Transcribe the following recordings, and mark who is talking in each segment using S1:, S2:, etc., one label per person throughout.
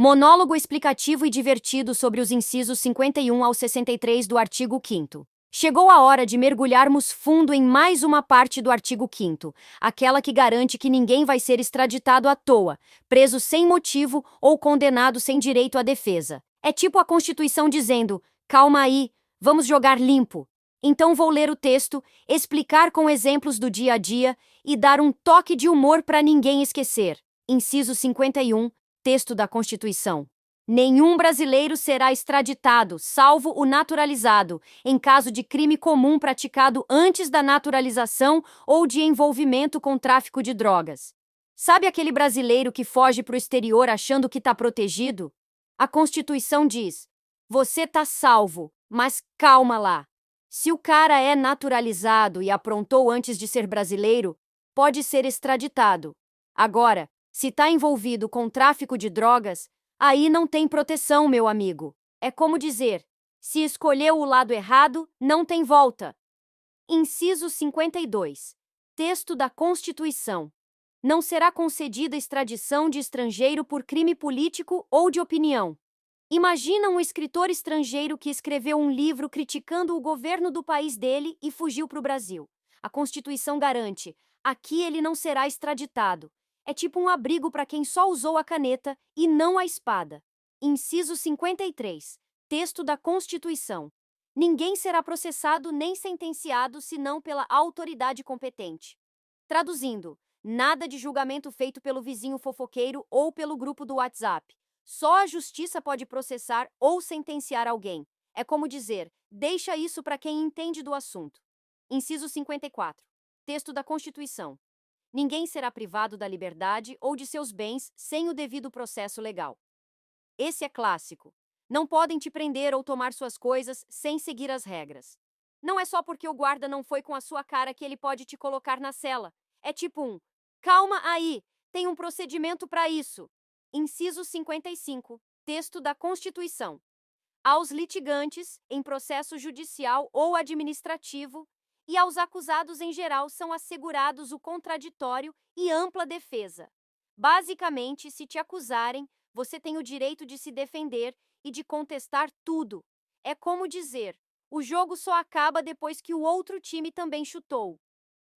S1: Monólogo explicativo e divertido sobre os incisos 51 ao 63 do artigo 5º. Chegou a hora de mergulharmos fundo em mais uma parte do artigo 5º, aquela que garante que ninguém vai ser extraditado à toa, preso sem motivo ou condenado sem direito à defesa. É tipo a Constituição dizendo: calma aí, vamos jogar limpo. Então vou ler o texto, explicar com exemplos do dia a dia e dar um toque de humor para ninguém esquecer. Inciso 51, texto da Constituição. Nenhum brasileiro será extraditado, salvo o naturalizado, em caso de crime comum praticado antes da naturalização ou de envolvimento com tráfico de drogas. Sabe aquele brasileiro que foge para o exterior achando que está protegido? A Constituição diz: você tá salvo, mas calma lá. Se o cara é naturalizado e aprontou antes de ser brasileiro, pode ser extraditado. Agora, se está envolvido com tráfico de drogas, aí não tem proteção, meu amigo. É como dizer: se escolheu o lado errado, não tem volta. Inciso 52. Texto da Constituição. Não será concedida extradição de estrangeiro por crime político ou de opinião. Imagina um escritor estrangeiro que escreveu um livro criticando o governo do país dele e fugiu para o Brasil. A Constituição garante: aqui ele não será extraditado. É tipo um abrigo para quem só usou a caneta e não a espada. Inciso 53. Texto da Constituição. Ninguém será processado nem sentenciado senão pela autoridade competente. Traduzindo, nada de julgamento feito pelo vizinho fofoqueiro ou pelo grupo do WhatsApp. Só a justiça pode processar ou sentenciar alguém. É como dizer: deixa isso para quem entende do assunto. Inciso 54. Texto da Constituição. Ninguém será privado da liberdade ou de seus bens sem o devido processo legal. Esse é clássico. Não podem te prender ou tomar suas coisas sem seguir as regras. Não é só porque o guarda não foi com a sua cara que ele pode te colocar na cela. É tipo um: calma aí, tem um procedimento para isso. Inciso 55. Texto da Constituição. Aos litigantes, em processo judicial ou administrativo, e aos acusados em geral são assegurados o contraditório e ampla defesa. Basicamente, se te acusarem, você tem o direito de se defender e de contestar tudo. É como dizer: o jogo só acaba depois que o outro time também chutou.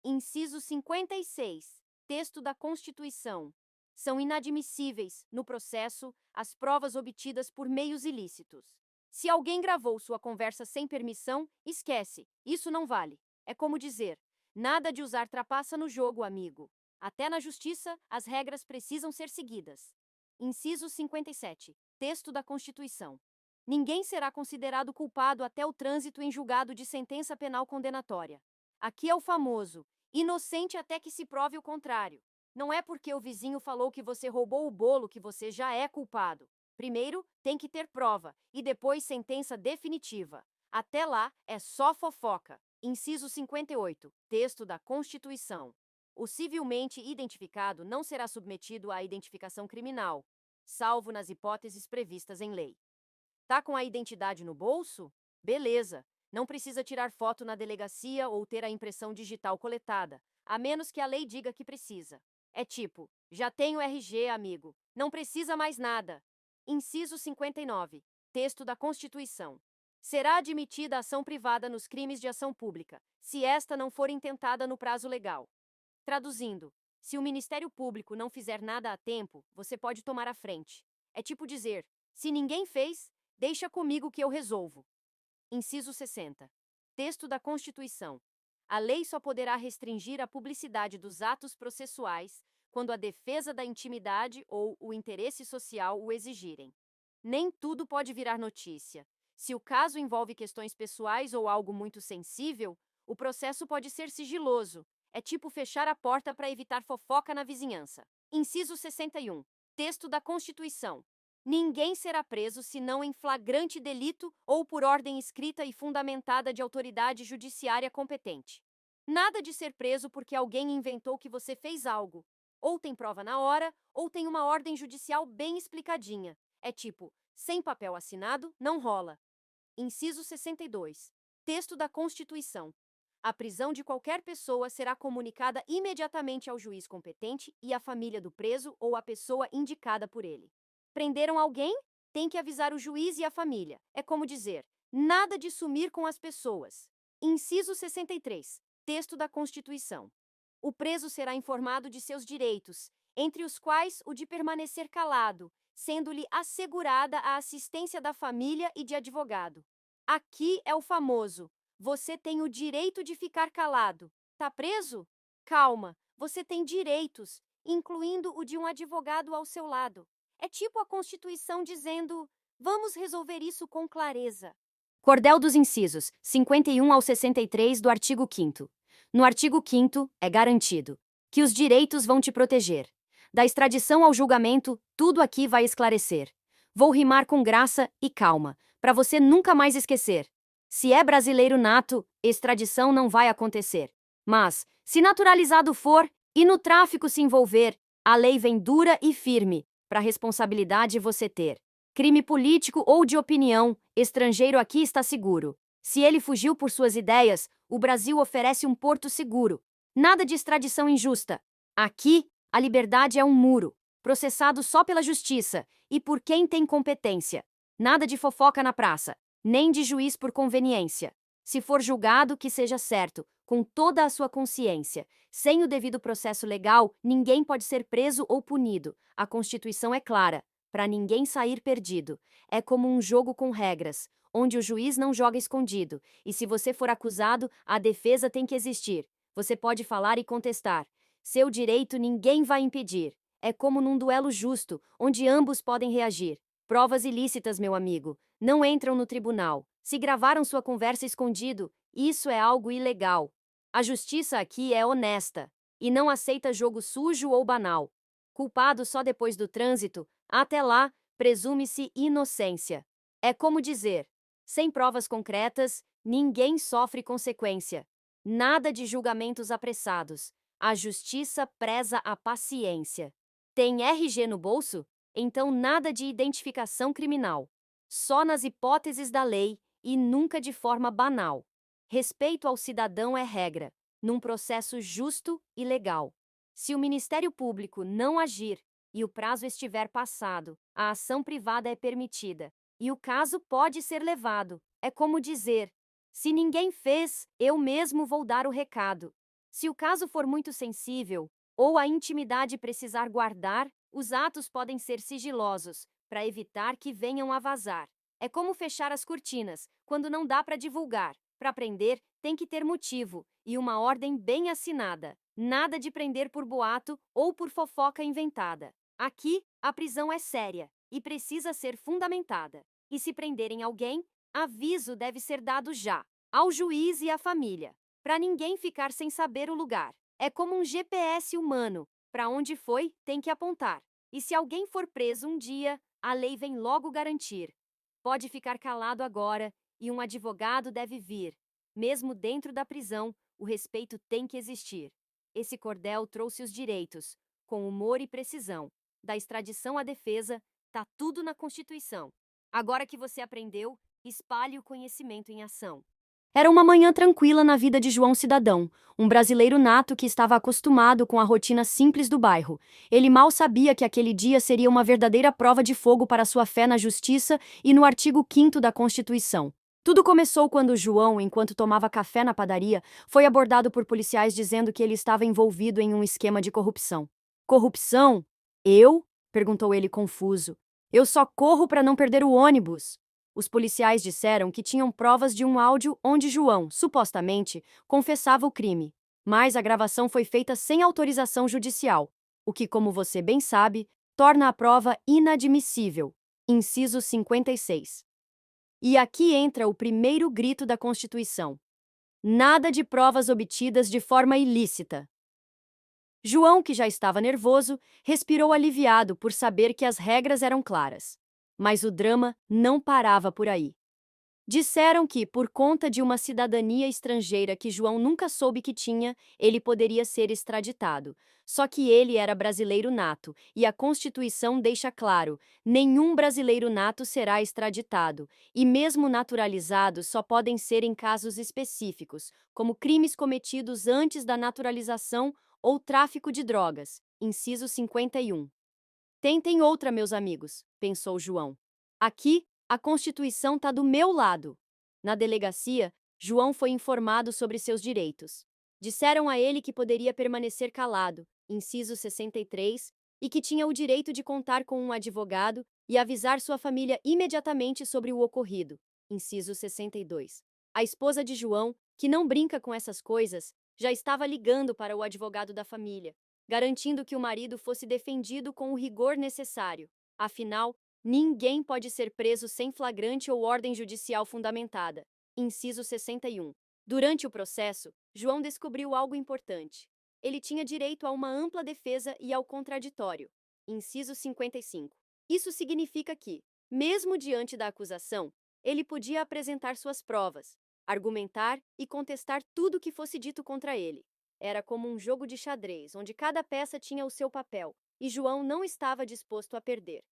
S1: Inciso 56. Texto da Constituição. São inadmissíveis, no processo, as provas obtidas por meios ilícitos. Se alguém gravou sua conversa sem permissão, esquece, isso não vale. É como dizer: nada de usar trapaça no jogo, amigo. Até na justiça, as regras precisam ser seguidas. Inciso 57. Texto da Constituição. Ninguém será considerado culpado até o trânsito em julgado de sentença penal condenatória. Aqui é o famoso: inocente até que se prove o contrário. Não é porque o vizinho falou que você roubou o bolo que você já é culpado. Primeiro, tem que ter prova, e depois sentença definitiva. Até lá, é só fofoca. Inciso 58. Texto da Constituição. O civilmente identificado não será submetido à identificação criminal, salvo nas hipóteses previstas em lei. Tá com a identidade no bolso? Beleza. Não precisa tirar foto na delegacia ou ter a impressão digital coletada, a menos que a lei diga que precisa. É tipo: já tenho RG, amigo. Não precisa mais nada. Inciso 59. Texto da Constituição. Será admitida ação privada nos crimes de ação pública, se esta não for intentada no prazo legal. Traduzindo, se o Ministério Público não fizer nada a tempo, você pode tomar a frente. É tipo dizer: se ninguém fez, deixa comigo que eu resolvo. Inciso 60. Texto da Constituição. A lei só poderá restringir a publicidade dos atos processuais quando a defesa da intimidade ou o interesse social o exigirem. Nem tudo pode virar notícia. Se o caso envolve questões pessoais ou algo muito sensível, o processo pode ser sigiloso. É tipo fechar a porta para evitar fofoca na vizinhança. Inciso 61. Texto da Constituição. Ninguém será preso senão em flagrante delito ou por ordem escrita e fundamentada de autoridade judiciária competente. Nada de ser preso porque alguém inventou que você fez algo. Ou tem prova na hora, ou tem uma ordem judicial bem explicadinha. É tipo: sem papel assinado, não rola. Inciso 62. Texto da Constituição. A prisão de qualquer pessoa será comunicada imediatamente ao juiz competente e à família do preso ou à pessoa indicada por ele. Prenderam alguém? Tem que avisar o juiz e a família. É como dizer: nada de sumir com as pessoas. Inciso 63. Texto da Constituição. O preso será informado de seus direitos, entre os quais o de permanecer calado, sendo-lhe assegurada a assistência da família e de advogado. Aqui é o famoso: você tem o direito de ficar calado. Tá preso? Calma, você tem direitos, incluindo o de um advogado ao seu lado. É tipo a Constituição dizendo: vamos resolver isso com clareza. Cordel dos incisos 51 ao 63 do artigo 5º. No artigo 5º é garantido que os direitos vão te proteger. Da extradição ao julgamento, tudo aqui vai esclarecer. Vou rimar com graça e calma, para você nunca mais esquecer. Se é brasileiro nato, extradição não vai acontecer. Mas, se naturalizado for e no tráfico se envolver, a lei vem dura e firme para a responsabilidade você ter. Crime político ou de opinião, estrangeiro aqui está seguro. Se ele fugiu por suas ideias, o Brasil oferece um porto seguro. Nada de extradição injusta. Aqui, a liberdade é um muro, processado só pela justiça e por quem tem competência. Nada de fofoca na praça, nem de juiz por conveniência. Se for julgado, que seja certo, com toda a sua consciência. Sem o devido processo legal, ninguém pode ser preso ou punido. A Constituição é clara, para ninguém sair perdido. É como um jogo com regras, onde o juiz não joga escondido, e se você for acusado, a defesa tem que existir. Você pode falar e contestar. Seu direito ninguém vai impedir. É como num duelo justo, onde ambos podem reagir. Provas ilícitas, meu amigo, não entram no tribunal. Se gravaram sua conversa escondido, isso é algo ilegal. A justiça aqui é honesta e não aceita jogo sujo ou banal. Culpado só depois do trânsito, até lá, presume-se inocência. É como dizer: sem provas concretas, ninguém sofre consequência. Nada de julgamentos apressados. A justiça preza a paciência. Tem RG no bolso? Então nada de identificação criminal. Só nas hipóteses da lei e nunca de forma banal. Respeito ao cidadão é regra, num processo justo e legal. Se o Ministério Público não agir e o prazo estiver passado, a ação privada é permitida e o caso pode ser levado. É como dizer: se ninguém fez, eu mesmo vou dar o recado. Se o caso for muito sensível ou a intimidade precisar guardar, os atos podem ser sigilosos, para evitar que venham a vazar. É como fechar as cortinas, quando não dá para divulgar. Para prender, tem que ter motivo e uma ordem bem assinada. Nada de prender por boato ou por fofoca inventada. Aqui, a prisão é séria e precisa ser fundamentada. E se prenderem alguém, aviso deve ser dado já, ao juiz e à família, para ninguém ficar sem saber o lugar. É como um GPS humano, para onde foi, tem que apontar. E se alguém for preso um dia, a lei vem logo garantir. Pode ficar calado agora e um advogado deve vir. Mesmo dentro da prisão, o respeito tem que existir. Esse cordel trouxe os direitos, com humor e precisão. Da extradição à defesa, tá tudo na Constituição. Agora que você aprendeu, espalhe o conhecimento em ação. Era uma manhã tranquila na vida de João Cidadão, um brasileiro nato que estava acostumado com a rotina simples do bairro. Ele mal sabia que aquele dia seria uma verdadeira prova de fogo para sua fé na justiça e no artigo 5º da Constituição. Tudo começou quando João, enquanto tomava café na padaria, foi abordado por policiais dizendo que ele estava envolvido em um esquema de corrupção. Corrupção? Eu? Perguntou ele confuso. Eu só corro para não perder o ônibus. Os policiais disseram que tinham provas de um áudio onde João, supostamente, confessava o crime. Mas a gravação foi feita sem autorização judicial, o que, como você bem sabe, torna a prova inadmissível. Inciso 56. E aqui entra o primeiro grito da Constituição: nada de provas obtidas de forma ilícita. João, que já estava nervoso, respirou aliviado por saber que as regras eram claras. Mas o drama não parava por aí. Disseram que, por conta de uma cidadania estrangeira que João nunca soube que tinha, ele poderia ser extraditado. Só que ele era brasileiro nato, e a Constituição deixa claro: nenhum brasileiro nato será extraditado, e mesmo naturalizados só podem ser em casos específicos, como crimes cometidos antes da naturalização ou tráfico de drogas. Inciso 51. Tentem outra, meus amigos, pensou João. Aqui, a Constituição tá do meu lado. Na delegacia, João foi informado sobre seus direitos. Disseram a ele que poderia permanecer calado, inciso 63, e que tinha o direito de contar com um advogado e avisar sua família imediatamente sobre o ocorrido, inciso 62. A esposa de João, que não brinca com essas coisas, já estava ligando para o advogado da família, garantindo que o marido fosse defendido com o rigor necessário. Afinal, ninguém pode ser preso sem flagrante ou ordem judicial fundamentada. Inciso 61. Durante o processo, João descobriu algo importante. Ele tinha direito a uma ampla defesa e ao contraditório. Inciso 55. Isso significa que, mesmo diante da acusação, ele podia apresentar suas provas, argumentar e contestar tudo o que fosse dito contra ele. Era como um jogo de xadrez, onde cada peça tinha o seu papel, e João não estava disposto a perder.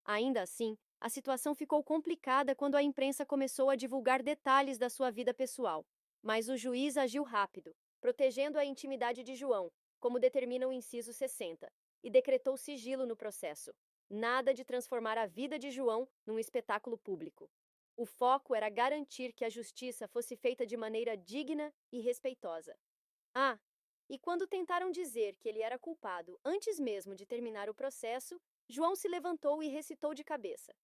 S1: Ainda assim, a situação ficou complicada quando a imprensa começou a divulgar detalhes da sua vida pessoal. Mas o juiz agiu rápido, protegendo a intimidade de João, como determina o inciso 60, e decretou sigilo no processo. Nada de transformar a vida de João num espetáculo público. O foco era garantir que a justiça fosse feita de maneira digna e respeitosa. Ah, e quando tentaram dizer que ele era culpado antes mesmo de terminar o processo, João se levantou e recitou de cabeça: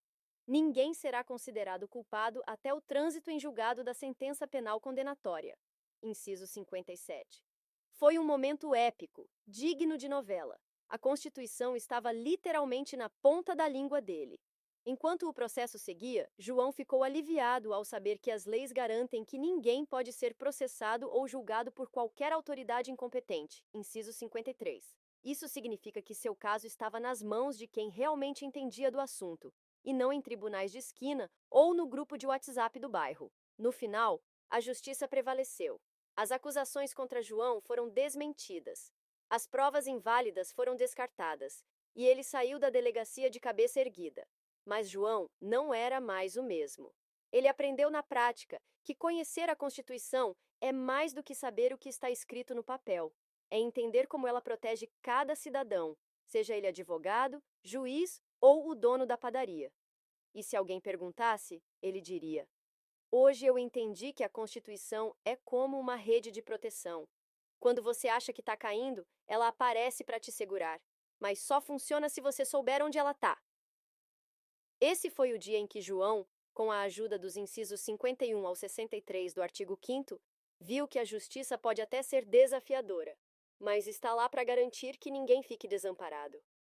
S1: ninguém será considerado culpado até o trânsito em julgado da sentença penal condenatória. Inciso 57. Foi um momento épico, digno de novela. A Constituição estava literalmente na ponta da língua dele. Enquanto o processo seguia, João ficou aliviado ao saber que as leis garantem que ninguém pode ser processado ou julgado por qualquer autoridade incompetente. Inciso 53. Isso significa que seu caso estava nas mãos de quem realmente entendia do assunto, e não em tribunais de esquina ou no grupo de WhatsApp do bairro. No final, a justiça prevaleceu. As acusações contra João foram desmentidas. As provas inválidas foram descartadas, e ele saiu da delegacia de cabeça erguida. Mas João não era mais o mesmo. Ele aprendeu na prática que conhecer a Constituição é mais do que saber o que está escrito no papel. É entender como ela protege cada cidadão, seja ele advogado, juiz ou o dono da padaria. E se alguém perguntasse, ele diria: hoje eu entendi que a Constituição é como uma rede de proteção. Quando você acha que está caindo, ela aparece para te segurar. Mas só funciona se você souber onde ela está. Esse foi o dia em que João, com a ajuda dos incisos 51 ao 63 do artigo 5º, viu que a justiça pode até ser desafiadora, mas está lá para garantir que ninguém fique desamparado.